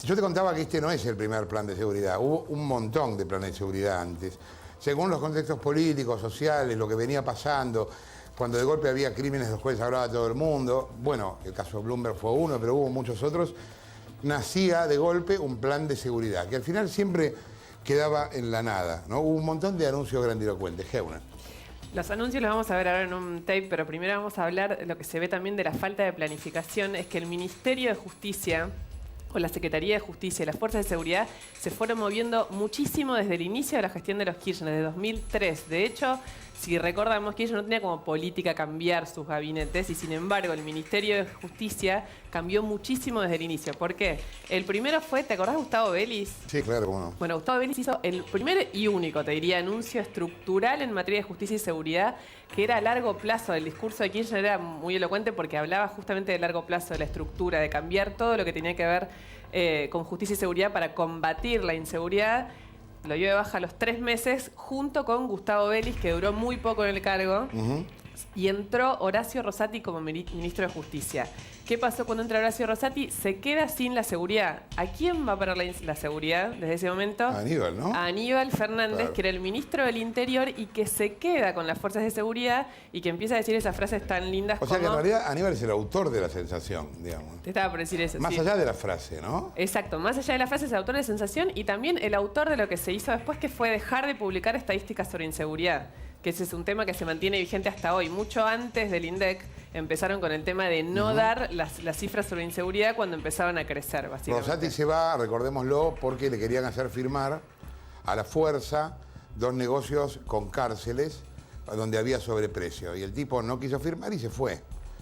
Yo te contaba que este no es el primer plan de seguridad. Hubo un montón de planes de seguridad antes. Según los contextos políticos, sociales, lo que venía pasando, cuando de golpe había crímenes de los cuales hablaba todo el mundo, bueno, el caso Bloomberg fue uno, pero hubo muchos otros, nacía de golpe un plan de seguridad, que al final siempre quedaba en la nada, ¿no? Hubo un montón de anuncios grandilocuentes. Heuna. Los anuncios los vamos a ver ahora en un tape, pero primero vamos a hablar de lo que se ve también de la falta de planificación, es que el Ministerio de Justicia o la Secretaría de Justicia y las Fuerzas de Seguridad se fueron moviendo muchísimo desde el inicio de la gestión de los Kirchner, de 2003. De hecho, si recordamos, Kirchner no tenía como política cambiar sus gabinetes y sin embargo el Ministerio de Justicia cambió muchísimo desde el inicio. ¿Por qué? El primero fue, ¿te acordás de Gustavo Vélez? Sí, claro, cómo no. Bueno, Gustavo Vélez hizo el primer y único, te diría, anuncio estructural en materia de justicia y seguridad, que era a largo plazo. El discurso de Kirchner era muy elocuente porque hablaba justamente de largo plazo, de la estructura, de cambiar todo lo que tenía que ver con justicia y seguridad para combatir la inseguridad. Lo dio de baja a los 3 meses junto con Gustavo Vélez, que duró muy poco en el cargo, y entró Horacio Rosati como ministro de Justicia. ¿Qué pasó cuando entra Horacio Rosati? Se queda sin la seguridad. ¿A quién va a parar la seguridad desde ese momento? A Aníbal, ¿no? A Aníbal Fernández, Claro. que era el ministro del Interior y que se queda con las fuerzas de seguridad y que empieza a decir esas frases tan lindas O como... sea que en realidad Aníbal es el autor de la sensación, digamos. Te estaba por decir eso, Más sí. allá de la frase, ¿no? Exacto, más allá de la frase es el autor de sensación y también el autor de lo que se hizo después, que fue dejar de publicar estadísticas sobre inseguridad, que ese es un tema que se mantiene vigente hasta hoy. Mucho antes del INDEC empezaron con el tema de no dar las cifras sobre inseguridad cuando empezaban a crecer, básicamente. Rosati se va, recordémoslo, porque le querían hacer firmar a la fuerza 2 negocios con cárceles donde había sobreprecio. Y el tipo no quiso firmar y se fue.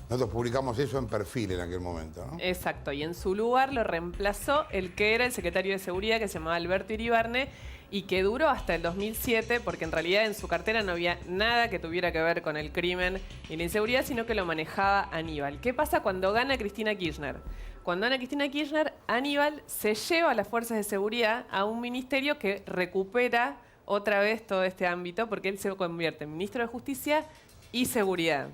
Nosotros publicamos eso en Perfil en aquel momento, ¿no? Exacto, y en su lugar lo reemplazó el que era el secretario de Seguridad, que se llamaba Alberto Iribarne, y que duró hasta el 2007, porque en realidad en su cartera no había nada que tuviera que ver con el crimen y la inseguridad, sino que lo manejaba Aníbal. ¿Qué pasa cuando gana Cristina Kirchner? Cuando gana Cristina Kirchner, Aníbal se lleva a las fuerzas de seguridad a un ministerio que recupera otra vez todo este ámbito, porque él se convierte en ministro de Justicia y Seguridad,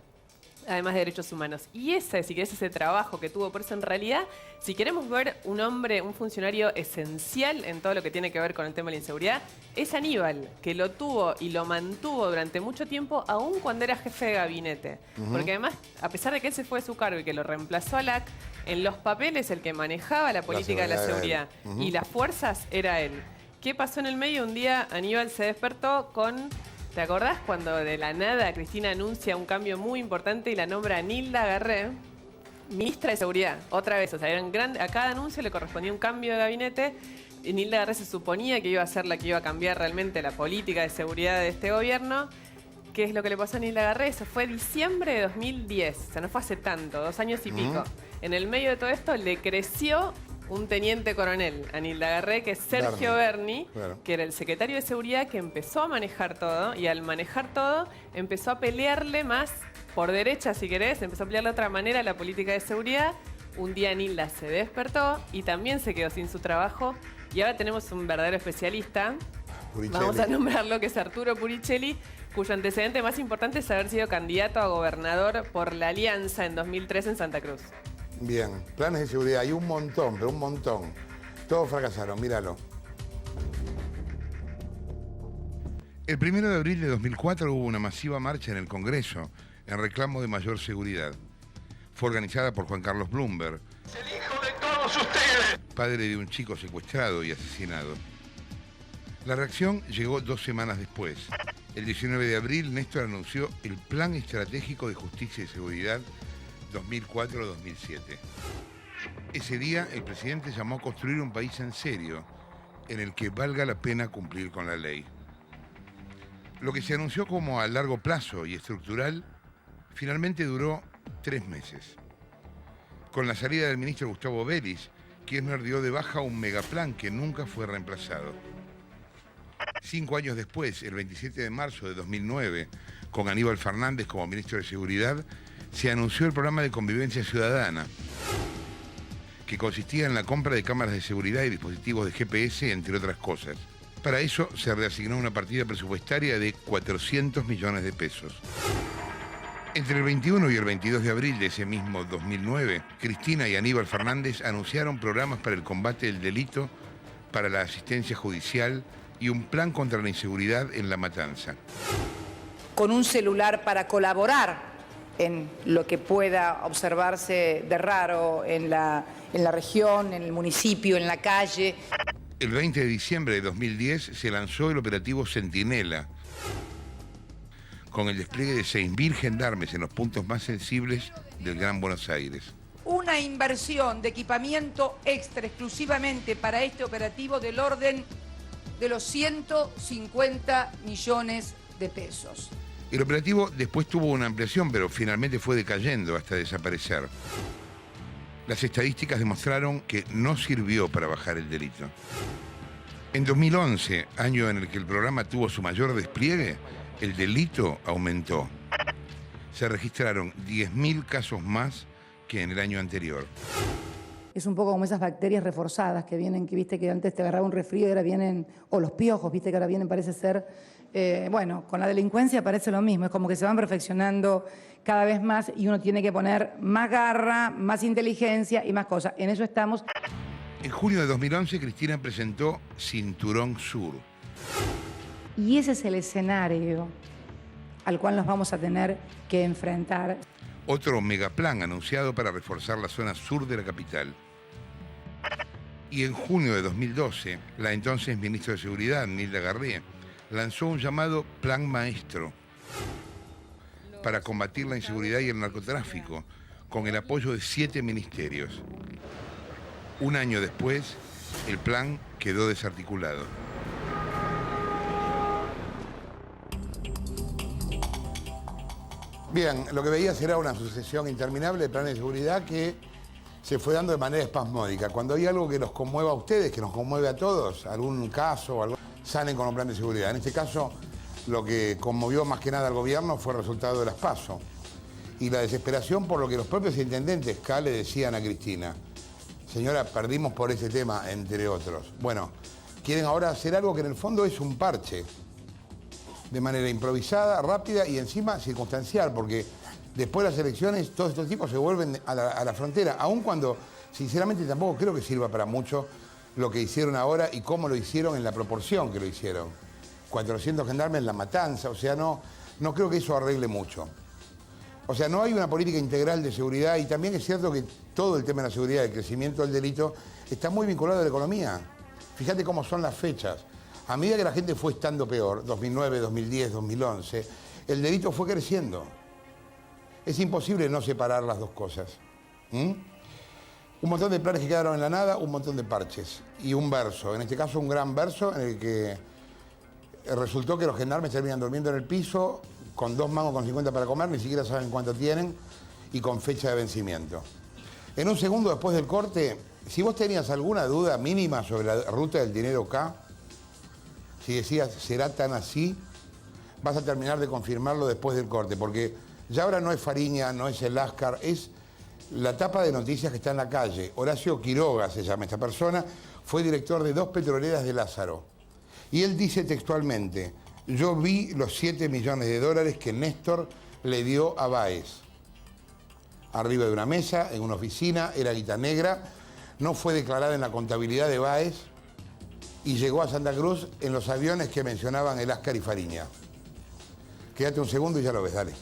además de derechos humanos. Y ese, si querés, ese trabajo que tuvo. Por eso, en realidad, si queremos ver un hombre, un funcionario esencial en todo lo que tiene que ver con el tema de la inseguridad, es Aníbal, que lo tuvo y lo mantuvo durante mucho tiempo, aún cuando era jefe de gabinete. Porque además, a pesar de que él se fue de su cargo y que lo reemplazó a LAC, en los papeles el que manejaba la política de la seguridad y las fuerzas era él. ¿Qué pasó en el medio? Un día Aníbal se despertó con... ¿Te acordás cuando de la nada Cristina anuncia un cambio muy importante y la nombra a Nilda Garré ministra de Seguridad? Otra vez, o sea, a cada anuncio le correspondía un cambio de gabinete y Nilda Garré se suponía que iba a ser la que iba a cambiar realmente la política de seguridad de este gobierno. ¿Qué es lo que le pasó a Nilda Garré? Eso fue diciembre de 2010, o sea, no fue hace tanto, 2 años y pico. En el medio de todo esto le creció un teniente coronel a Nilda Garré, que es Sergio Berni, que era el secretario de Seguridad, que empezó a manejar todo, y al manejar todo empezó a pelearle más por derecha, si querés, empezó a pelearle de otra manera a la política de seguridad. Un día Nilda se despertó y también se quedó sin su trabajo, y ahora tenemos un verdadero especialista, vamos a nombrarlo, que es Arturo Puricelli, cuyo antecedente más importante es haber sido candidato a gobernador por la Alianza en 2003 en Santa Cruz. Bien, planes de seguridad, hay un montón, pero un montón. Todos fracasaron, míralo. El 1 de abril de 2004 hubo una masiva marcha en el Congreso en reclamo de mayor seguridad. Fue organizada por Juan Carlos Bloomberg, ¡Es el hijo de todos ustedes! padre de un chico secuestrado y asesinado. La reacción llegó 2 semanas después. El 19 de abril, Néstor anunció el Plan Estratégico de Justicia y Seguridad 2004-2007. Ese día, el presidente llamó a construir un país en serio, en el que valga la pena cumplir con la ley. Lo que se anunció como a largo plazo y estructural, finalmente duró 3 meses. Con la salida del ministro Gustavo Vélez, Kirchner dio de baja un megaplan que nunca fue reemplazado. 5 años después, el 27 de marzo de 2009, con Aníbal Fernández como ministro de Seguridad, se anunció el programa de convivencia ciudadana, que consistía en la compra de cámaras de seguridad y dispositivos de GPS, entre otras cosas. Para eso se reasignó una partida presupuestaria de 400 millones de pesos. Entre el 21 y el 22 de abril de ese mismo 2009, Cristina y Aníbal Fernández anunciaron programas para el combate del delito, para la asistencia judicial y un plan contra la inseguridad en La Matanza. Con un celular para colaborar en lo que pueda observarse de raro en la región, en el municipio, en la calle. El 20 de diciembre de 2010 se lanzó el operativo Centinela, con el despliegue de 6.000 gendarmes en los puntos más sensibles del Gran Buenos Aires. Una inversión de equipamiento extra exclusivamente para este operativo del orden de los 150 millones de pesos. El operativo después tuvo una ampliación, pero finalmente fue decayendo hasta desaparecer. Las estadísticas demostraron que no sirvió para bajar el delito. En 2011, año en el que el programa tuvo su mayor despliegue, el delito aumentó. Se registraron 10.000 casos más que en el año anterior. Es un poco como esas bacterias reforzadas que vienen, que viste que antes te agarraba un resfrío y ahora vienen, o los piojos, viste que ahora vienen, parece ser, bueno, con la delincuencia parece lo mismo, es como que se van perfeccionando cada vez más y uno tiene que poner más garra, más inteligencia y más cosas. En eso estamos. En junio de 2011, Cristina presentó Cinturón Sur. Y ese es el escenario al cual nos vamos a tener que enfrentar. Otro megaplan anunciado para reforzar la zona sur de la capital. Y en junio de 2012, la entonces ministra de Seguridad, Nilda Garré, lanzó un llamado Plan Maestro para combatir la inseguridad y el narcotráfico, con el apoyo de 7 ministerios. Un año después, el plan quedó desarticulado. Bien, lo que veías era una sucesión interminable de planes de seguridad que se fue dando de manera espasmódica. Cuando hay algo que los conmueva a ustedes, que nos conmueve a todos, algún caso, salen con un plan de seguridad. En este caso, lo que conmovió más que nada al gobierno fue el resultado de las PASO. Y la desesperación por lo que los propios intendentes acá le decían a Cristina. Señora, perdimos por ese tema, entre otros. Bueno, quieren ahora hacer algo que en el fondo es un parche. De manera improvisada, rápida y encima circunstancial, porque después de las elecciones todos estos tipos se vuelven a la frontera, aun cuando sinceramente tampoco creo que sirva para mucho lo que hicieron ahora y cómo lo hicieron en la proporción que lo hicieron. 400 gendarmes en La Matanza, o sea, no creo que eso arregle mucho. O sea, no hay una política integral de seguridad y también es cierto que todo el tema de la seguridad, el crecimiento del delito, está muy vinculado a la economía. Fíjate cómo son las fechas. A medida que la gente fue estando peor, 2009, 2010, 2011, el delito fue creciendo. Es imposible no separar las dos cosas. Un montón de planes que quedaron en la nada, un montón de parches. Y un verso, en este caso un gran verso, en el que resultó que los gendarmes terminan durmiendo en el piso, con 2 mangos con 50 para comer, ni siquiera saben cuánto tienen, y con fecha de vencimiento. En un segundo después del corte, si vos tenías alguna duda mínima sobre la ruta del dinero acá, si decías, ¿será tan así? Vas a terminar de confirmarlo después del corte, porque ya ahora no es Fariña, no es el Lascar, es la tapa de noticias que está en la calle. Horacio Quiroga se llama esta persona, fue director de 2 petroleras de Lázaro. Y él dice textualmente, yo vi los 7 millones de dólares que Néstor le dio a Báez. Arriba de una mesa, en una oficina, era guita negra, no fue declarada en la contabilidad de Báez, y llegó a Santa Cruz en los aviones que mencionaban el Lascar y Fariña. Quédate un segundo y ya lo ves, dale.